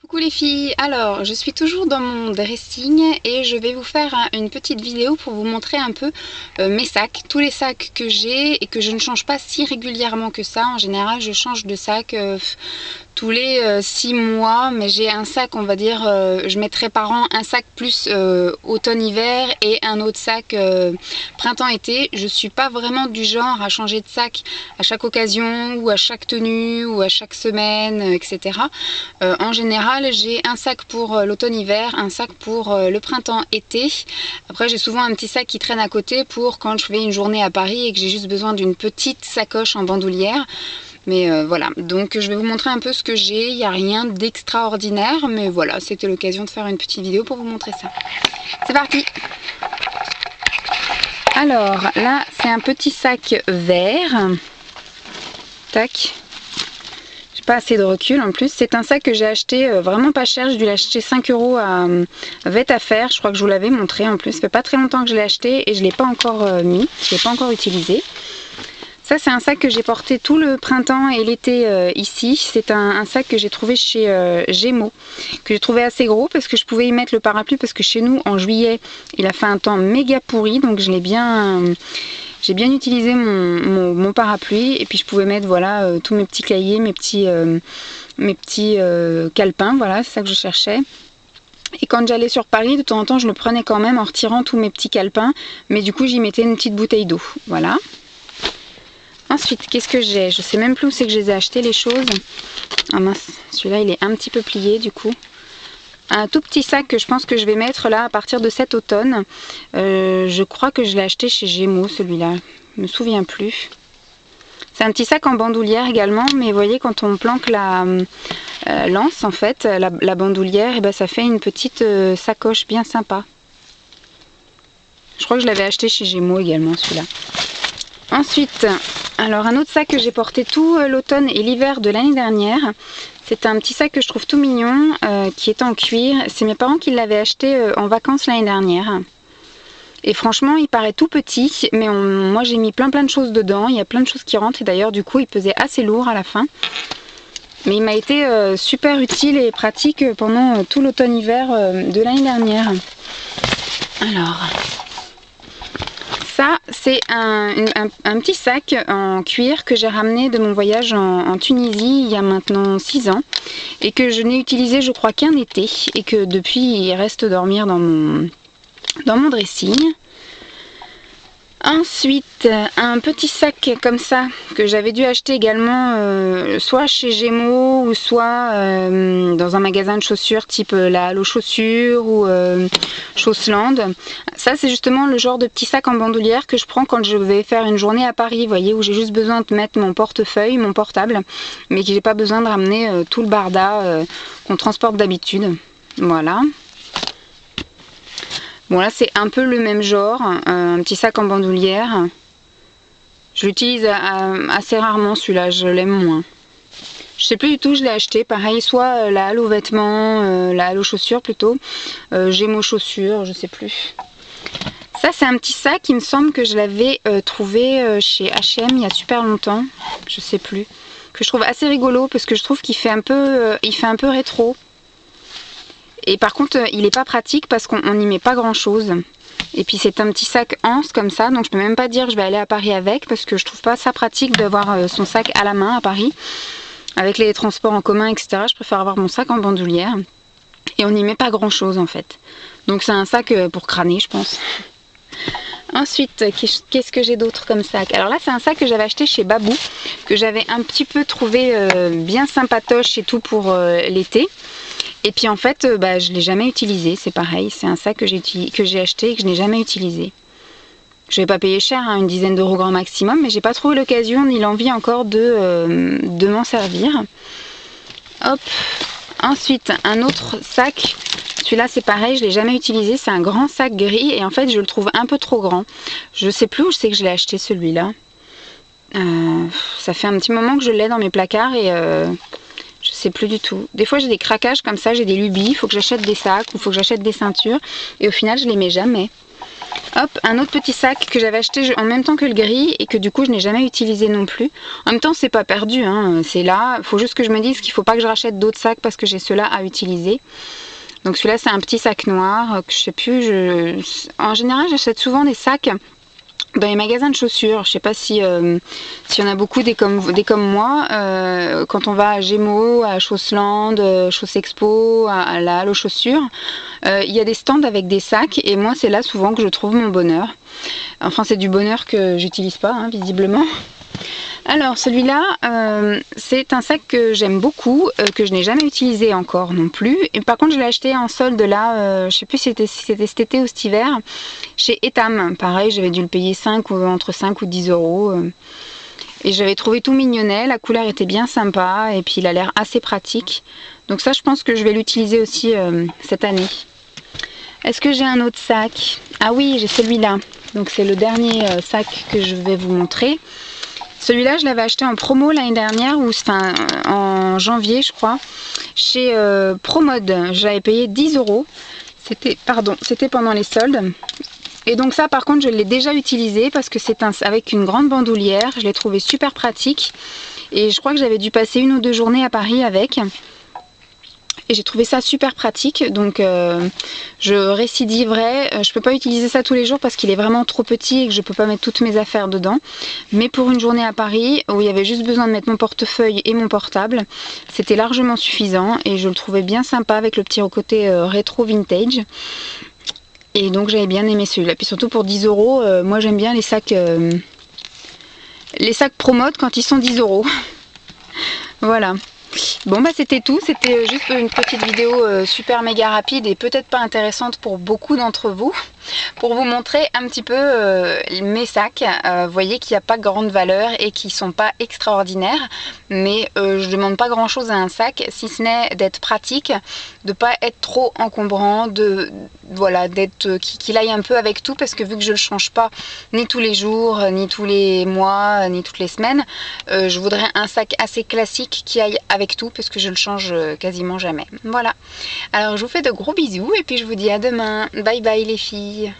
Coucou les filles, alors je suis toujours dans mon dressing et je vais vous faire une petite vidéo pour vous montrer un peu mes sacs, tous les sacs que j'ai et que je ne change pas si régulièrement que ça. En général je change de sac tous les 6 mois, mais j'ai un sac, on va dire, je mettrai par an un sac plus automne-hiver et un autre sac printemps-été. Je suis pas vraiment du genre à changer de sac à chaque occasion ou à chaque tenue ou à chaque semaine, etc. En général, j'ai un sac pour l'automne-hiver, un sac pour le printemps-été. Après, j'ai souvent un petit sac qui traîne à côté pour quand je fais une journée à Paris et que j'ai juste besoin d'une petite sacoche en bandoulière. Mais voilà, donc je vais vous montrer un peu ce que j'ai. Il n'y a rien d'extraordinaire, mais voilà, c'était l'occasion de faire une petite vidéo pour vous montrer ça. C'est parti! Alors là, c'est un petit sac vert. Tac. J'ai pas assez de recul en plus. C'est un sac que j'ai acheté vraiment pas cher. J'ai dû l'acheter 5 € à Vet à Faire. Je crois que je vous l'avais montré en plus. Ça fait pas très longtemps que je l'ai acheté et je l'ai pas encore mis. Je l'ai pas encore utilisé. Ça, c'est un sac que j'ai porté tout le printemps et l'été ici. C'est un sac que j'ai trouvé chez Gémeaux, que j'ai trouvé assez gros parce que je pouvais y mettre le parapluie parce que chez nous, en juillet, il a fait un temps méga pourri. Donc j'ai bien utilisé mon parapluie et puis je pouvais mettre voilà, tous mes petits cahiers, mes petits calepins. Voilà, c'est ça que je cherchais. Et quand j'allais sur Paris, de temps en temps, je le prenais quand même en retirant tous mes petits calepins. Mais du coup, j'y mettais une petite bouteille d'eau. Voilà. Ensuite, qu'est-ce que j'ai? Je sais même plus où c'est que je les ai achetés les choses. Ah mince, celui-là il est un petit peu plié du coup. Un tout petit sac que je pense que je vais mettre là à partir de cet automne. Je crois que je l'ai acheté chez Gémeaux celui-là. Je me souviens plus. C'est un petit sac en bandoulière également, mais vous voyez quand on planque la lance en fait, la bandoulière, et ben ça fait une petite sacoche bien sympa. Je crois que je l'avais acheté chez Gémeaux également celui-là. Ensuite, alors un autre sac que j'ai porté tout l'automne et l'hiver de l'année dernière. C'est un petit sac que je trouve tout mignon, qui est en cuir. C'est mes parents qui l'avaient acheté en vacances l'année dernière. Et franchement, il paraît tout petit, mais moi j'ai mis plein de choses dedans. Il y a plein de choses qui rentrent et d'ailleurs du coup il pesait assez lourd à la fin. Mais il m'a été super utile et pratique pendant tout l'automne-hiver de l'année dernière. Alors... ça, c'est un petit sac en cuir que j'ai ramené de mon voyage en Tunisie il y a maintenant 6 ans et que je n'ai utilisé je crois qu'un été et que depuis il reste dormir dans mon dressing. Ensuite, un petit sac comme ça que j'avais dû acheter également soit chez Gémeaux ou soit dans un magasin de chaussures type la Halo Chaussures ou Chausseland. Ça c'est justement le genre de petit sac en bandoulière que je prends quand je vais faire une journée à Paris, vous voyez, où j'ai juste besoin de mettre mon portefeuille, mon portable, mais que j'ai pas besoin de ramener tout le barda qu'on transporte d'habitude. Voilà. Bon là c'est un peu le même genre, un petit sac en bandoulière. Je l'utilise assez rarement celui-là, je l'aime moins. Je sais plus du tout où je l'ai acheté, pareil, soit la Halo Vêtements, la Halo Chaussures plutôt, Gémeaux Chaussures, je sais plus. Ça c'est un petit sac, il me semble que je l'avais trouvé chez H&M il y a super longtemps, je sais plus. Que je trouve assez rigolo parce que je trouve qu'il fait un peu, rétro. Et par contre, il n'est pas pratique parce qu'on n'y met pas grand chose. Et puis c'est un petit sac anse comme ça, donc je peux même pas dire que je vais aller à Paris avec parce que je trouve pas ça pratique d'avoir son sac à la main à Paris. Avec les transports en commun, etc. Je préfère avoir mon sac en bandoulière. Et on n'y met pas grand chose en fait. Donc c'est un sac pour crâner, je pense. Ensuite, qu'est-ce que j'ai d'autre comme sac? Alors là, c'est un sac que j'avais acheté chez Babou, que j'avais un petit peu trouvé bien sympatoche et tout pour l'été. Et puis en fait, je ne l'ai jamais utilisé, c'est pareil. C'est un sac que j'ai acheté et que je n'ai jamais utilisé. Je vais pas payer cher, hein, une dizaine d'euros grand maximum, mais j'ai pas trouvé l'occasion ni l'envie encore de m'en servir. Hop. Ensuite, un autre sac. Celui-là, c'est pareil, je l'ai jamais utilisé. C'est un grand sac gris et en fait, je le trouve un peu trop grand. Je sais plus où c'est que je l'ai acheté celui-là. Ça fait un petit moment que je l'ai dans mes placards et je sais plus du tout. Des fois j'ai des craquages comme ça, j'ai des lubies, il faut que j'achète des sacs ou il faut que j'achète des ceintures et au final je les mets jamais. Hop, un autre petit sac que j'avais acheté en même temps que le gris et que du coup je n'ai jamais utilisé non plus. En même temps c'est pas perdu, hein, c'est là, il faut juste que je me dise qu'il faut pas que je rachète d'autres sacs parce que j'ai ceux-là à utiliser. Donc celui-là c'est un petit sac noir que je sais plus, en général j'achète souvent des sacs dans les magasins de chaussures. Je sais pas si s'il y en a beaucoup des comme moi, quand on va à Gémeaux, à Chausseland, Chaussexpo, à la Halle aux chaussures, il y a des stands avec des sacs et moi c'est là souvent que je trouve mon bonheur. Enfin c'est du bonheur que j'utilise pas, hein, visiblement. Alors celui-là, c'est un sac que j'aime beaucoup, que je n'ai jamais utilisé encore non plus. Et par contre je l'ai acheté en solde là, je sais plus si c'était cet été ou cet hiver, chez Etam. Pareil, j'avais dû le payer entre 5 ou 10 euros. Et j'avais trouvé tout mignonnet, la couleur était bien sympa et puis il a l'air assez pratique. Donc ça je pense que je vais l'utiliser aussi cette année. Est-ce que j'ai un autre sac? Ah oui, j'ai celui-là. Donc c'est le dernier sac que je vais vous montrer. Celui-là, je l'avais acheté en promo l'année dernière, enfin en janvier, je crois, chez Promode. J'avais payé 10 euros. C'était pendant les soldes. Et donc ça, par contre, je l'ai déjà utilisé parce que c'est avec une grande bandoulière. Je l'ai trouvé super pratique. Et je crois que j'avais dû passer 1 ou 2 journées à Paris avec. Et j'ai trouvé ça super pratique, donc je récidiverai. Je peux pas utiliser ça tous les jours parce qu'il est vraiment trop petit et que je peux pas mettre toutes mes affaires dedans. Mais pour une journée à Paris où il y avait juste besoin de mettre mon portefeuille et mon portable, c'était largement suffisant et je le trouvais bien sympa avec le petit côté rétro vintage. Et donc j'avais bien aimé celui-là. Puis surtout pour 10 euros, moi j'aime bien les sacs Promode quand ils sont 10 euros. Voilà. Bon bah c'était tout, c'était juste une petite vidéo super méga rapide et peut-être pas intéressante pour beaucoup d'entre vous, pour vous montrer un petit peu mes sacs. Vous voyez qu'il n'y a pas grande valeur et qui sont pas extraordinaires, mais je demande pas grand chose à un sac, si ce n'est d'être pratique, de pas être trop encombrant, voilà, qu'il aille un peu avec tout, parce que vu que je le change pas ni tous les jours, ni tous les mois, ni toutes les semaines, je voudrais un sac assez classique qui aille avec tout, parce que je le change quasiment jamais. Voilà, alors je vous fais de gros bisous et puis je vous dis à demain. Bye bye les filles.